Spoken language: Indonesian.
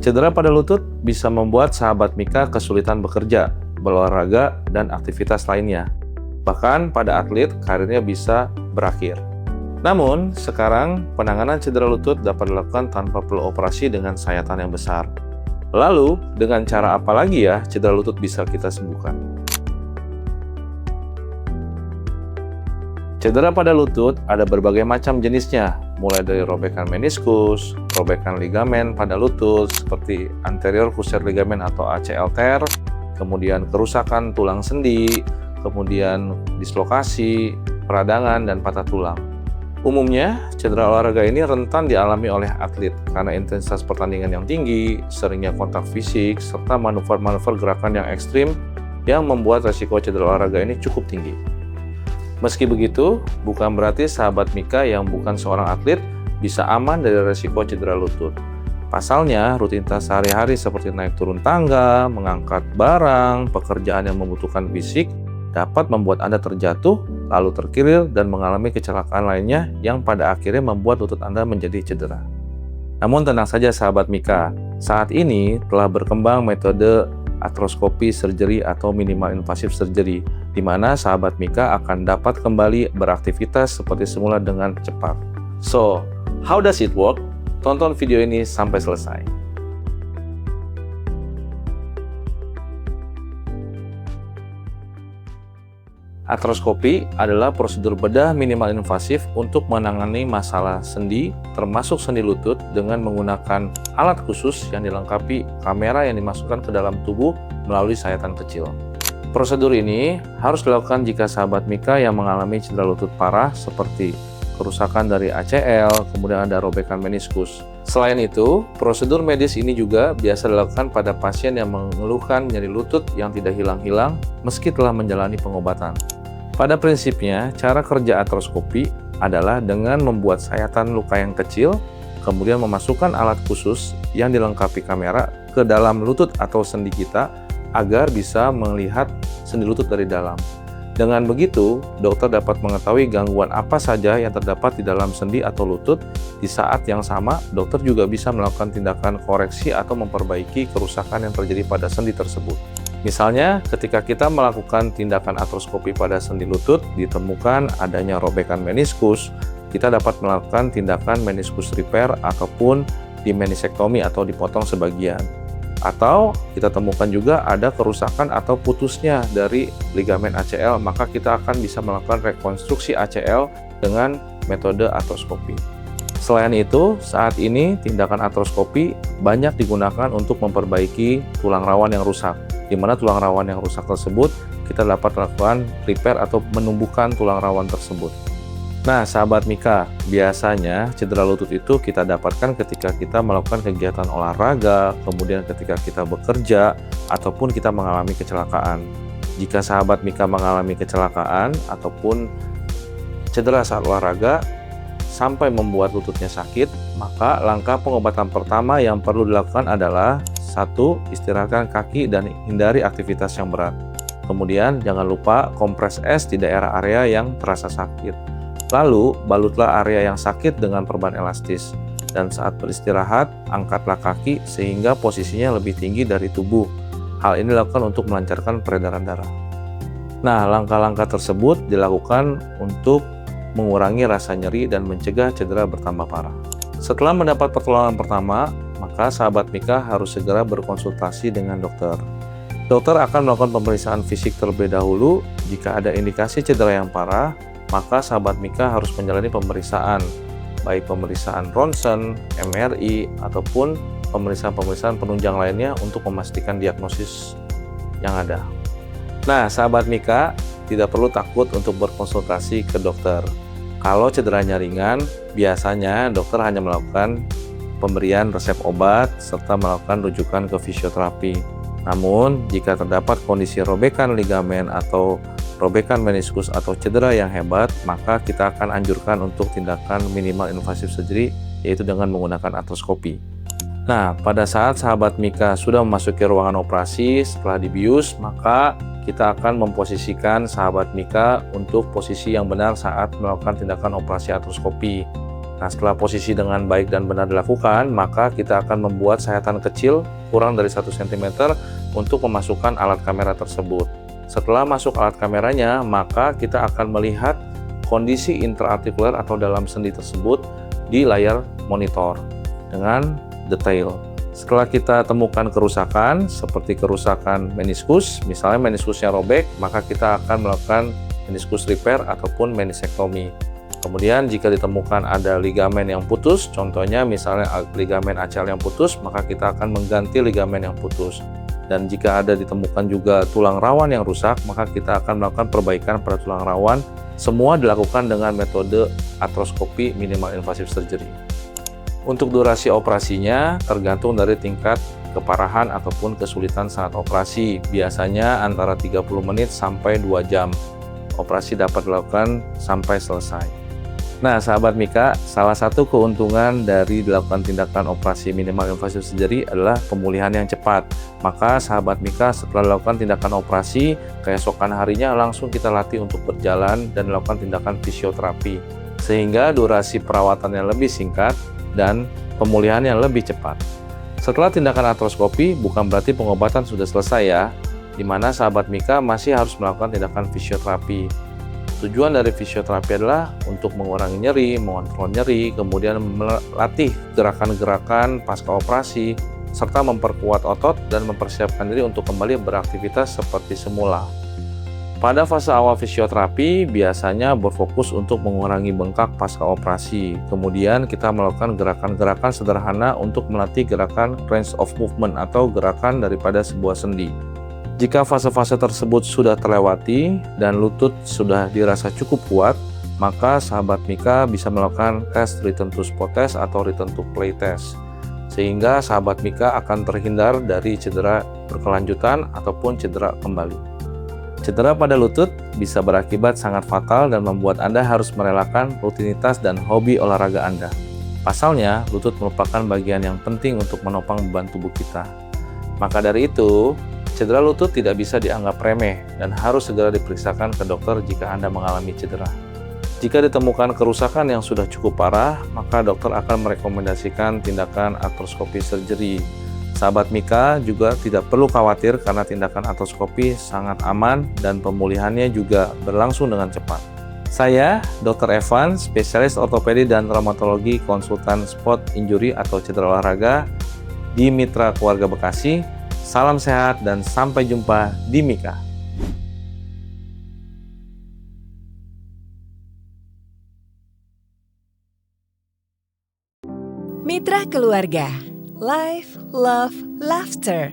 Cedera pada lutut bisa membuat sahabat Mika kesulitan bekerja, berolahraga, dan aktivitas lainnya. Bahkan pada atlet, karirnya bisa berakhir. Namun, sekarang penanganan cedera lutut dapat dilakukan tanpa perlu operasi dengan sayatan yang besar. Lalu, dengan cara apa lagi ya cedera lutut bisa kita sembuhkan? Cedera pada lutut ada berbagai macam jenisnya, mulai dari robekan meniskus, robekan ligamen pada lutut seperti anterior cruciate ligament atau ACL tear, kemudian kerusakan tulang sendi, kemudian dislokasi, peradangan, dan patah tulang. Umumnya, cedera olahraga ini rentan dialami oleh atlet karena intensitas pertandingan yang tinggi, seringnya kontak fisik, serta manuver-manuver gerakan yang ekstrim yang membuat resiko cedera olahraga ini cukup tinggi. Meski begitu, bukan berarti sahabat Mika yang bukan seorang atlet bisa aman dari resiko cedera lutut. Pasalnya, rutinitas sehari-hari seperti naik turun tangga, mengangkat barang, pekerjaan yang membutuhkan fisik dapat membuat Anda terjatuh, lalu terkilir, dan mengalami kecelakaan lainnya yang pada akhirnya membuat lutut Anda menjadi cedera. Namun tenang saja sahabat Mika, saat ini telah berkembang metode artroskopi surgery atau minimal invasive surgery, di mana sahabat Mika akan dapat kembali beraktivitas seperti semula dengan cepat. So, how does it work? Tonton video ini sampai selesai. Artroskopi adalah prosedur bedah minimal invasif untuk menangani masalah sendi, termasuk sendi lutut, dengan menggunakan alat khusus yang dilengkapi kamera yang dimasukkan ke dalam tubuh melalui sayatan kecil. Prosedur ini harus dilakukan jika sahabat Mika yang mengalami cedera lutut parah seperti kerusakan dari ACL, kemudian ada robekan meniskus. Selain itu, prosedur medis ini juga biasa dilakukan pada pasien yang mengeluhkan nyeri lutut yang tidak hilang-hilang meski telah menjalani pengobatan. Pada prinsipnya, cara kerja artroskopi adalah dengan membuat sayatan luka yang kecil, kemudian memasukkan alat khusus yang dilengkapi kamera ke dalam lutut atau sendi kita agar bisa melihat sendi lutut dari dalam. Dengan begitu, dokter dapat mengetahui gangguan apa saja yang terdapat di dalam sendi atau lutut. Di saat yang sama, dokter juga bisa melakukan tindakan koreksi atau memperbaiki kerusakan yang terjadi pada sendi tersebut. Misalnya, ketika kita melakukan tindakan artroskopi pada sendi lutut, ditemukan adanya robekan meniskus, kita dapat melakukan tindakan meniskus repair ataupun dimenisektomi atau dipotong sebagian. Atau kita temukan juga ada kerusakan atau putusnya dari ligamen ACL, maka kita akan bisa melakukan rekonstruksi ACL dengan metode artroskopi. Selain itu, saat ini tindakan artroskopi banyak digunakan untuk memperbaiki tulang rawan yang rusak, di mana tulang rawan yang rusak tersebut kita dapat melakukan repair atau menumbuhkan tulang rawan tersebut. Nah, sahabat Mika, biasanya cedera lutut itu kita dapatkan ketika kita melakukan kegiatan olahraga, kemudian ketika kita bekerja, ataupun kita mengalami kecelakaan. Jika sahabat Mika mengalami kecelakaan ataupun cedera saat olahraga sampai membuat lututnya sakit, maka langkah pengobatan pertama yang perlu dilakukan adalah 1. Istirahatkan kaki dan hindari aktivitas yang berat. Kemudian jangan lupa kompres es di daerah area yang terasa sakit. Lalu, balutlah area yang sakit dengan perban elastis. Dan saat beristirahat, angkatlah kaki sehingga posisinya lebih tinggi dari tubuh. Hal ini dilakukan untuk melancarkan peredaran darah. Nah, langkah-langkah tersebut dilakukan untuk mengurangi rasa nyeri dan mencegah cedera bertambah parah. Setelah mendapat pertolongan pertama, maka sahabat Mika harus segera berkonsultasi dengan dokter. Dokter akan melakukan pemeriksaan fisik terlebih dahulu. Jika ada indikasi cedera yang parah, maka sahabat Mika harus menjalani pemeriksaan, baik pemeriksaan ronsen, MRI, ataupun pemeriksaan-pemeriksaan penunjang lainnya untuk memastikan diagnosis yang ada. Nah, sahabat Mika, tidak perlu takut untuk berkonsultasi ke dokter. Kalau cederanya ringan, biasanya dokter hanya melakukan pemberian resep obat serta melakukan rujukan ke fisioterapi. Namun, jika terdapat kondisi robekan ligamen atau robekan meniskus atau cedera yang hebat, maka kita akan anjurkan untuk tindakan minimal invasive surgery, yaitu dengan menggunakan artroskopi. Nah, pada saat sahabat Mika sudah memasuki ruangan operasi setelah dibius, maka kita akan memposisikan sahabat Mika untuk posisi yang benar saat melakukan tindakan operasi artroskopi. Nah, setelah posisi dengan baik dan benar dilakukan, maka kita akan membuat sayatan kecil kurang dari 1 cm untuk memasukkan alat kamera tersebut. Setelah masuk alat kameranya, maka kita akan melihat kondisi intraartikuler atau dalam sendi tersebut di layar monitor dengan detail. Setelah kita temukan kerusakan, seperti kerusakan meniskus, misalnya meniskusnya robek, maka kita akan melakukan meniskus repair ataupun menisektomi. Kemudian jika ditemukan ada ligamen yang putus, contohnya misalnya ligamen ACL yang putus, maka kita akan mengganti ligamen yang putus. Dan jika ada ditemukan juga tulang rawan yang rusak, maka kita akan melakukan perbaikan pada tulang rawan. Semua dilakukan dengan metode artroskopi minimal invasive surgery. Untuk durasi operasinya tergantung dari tingkat keparahan ataupun kesulitan saat operasi. Biasanya antara 30 menit sampai 2 jam. Operasi dapat dilakukan sampai selesai. Nah, sahabat Mika, salah satu keuntungan dari dilakukan tindakan operasi minimal invasive surgery adalah pemulihan yang cepat. Maka sahabat Mika setelah dilakukan tindakan operasi, keesokan harinya langsung kita latih untuk berjalan dan melakukan tindakan fisioterapi. Sehingga durasi perawatannya lebih singkat dan pemulihannya lebih cepat. Setelah tindakan artroskopi, bukan berarti pengobatan sudah selesai ya, di mana sahabat Mika masih harus melakukan tindakan fisioterapi. Tujuan dari fisioterapi adalah untuk mengurangi nyeri, mengontrol nyeri, kemudian melatih gerakan-gerakan pasca operasi, serta memperkuat otot dan mempersiapkan diri untuk kembali beraktivitas seperti semula. Pada fase awal fisioterapi biasanya berfokus untuk mengurangi bengkak pasca operasi. Kemudian kita melakukan gerakan-gerakan sederhana untuk melatih gerakan range of movement atau gerakan daripada sebuah sendi. Jika fase-fase tersebut sudah terlewati dan lutut sudah dirasa cukup kuat, maka sahabat Mika bisa melakukan tes return to sport test atau return to play test. Sehingga sahabat Mika akan terhindar dari cedera berkelanjutan ataupun cedera kembali. Cedera pada lutut bisa berakibat sangat fatal dan membuat Anda harus merelakan rutinitas dan hobi olahraga Anda. Pasalnya, lutut merupakan bagian yang penting untuk menopang beban tubuh kita. Maka dari itu, cedera lutut tidak bisa dianggap remeh dan harus segera diperiksakan ke dokter jika Anda mengalami cedera. Jika ditemukan kerusakan yang sudah cukup parah, maka dokter akan merekomendasikan tindakan artroskopi surgery. Sahabat Mika juga tidak perlu khawatir karena tindakan artroskopi sangat aman dan pemulihannya juga berlangsung dengan cepat. Saya, Dr. Evan, spesialis ortopedi dan traumatologi konsultan sport injury atau cedera olahraga di Mitra Keluarga Bekasi. Salam sehat dan sampai jumpa di Mika. Mitra Keluarga, Life, Love, Laughter.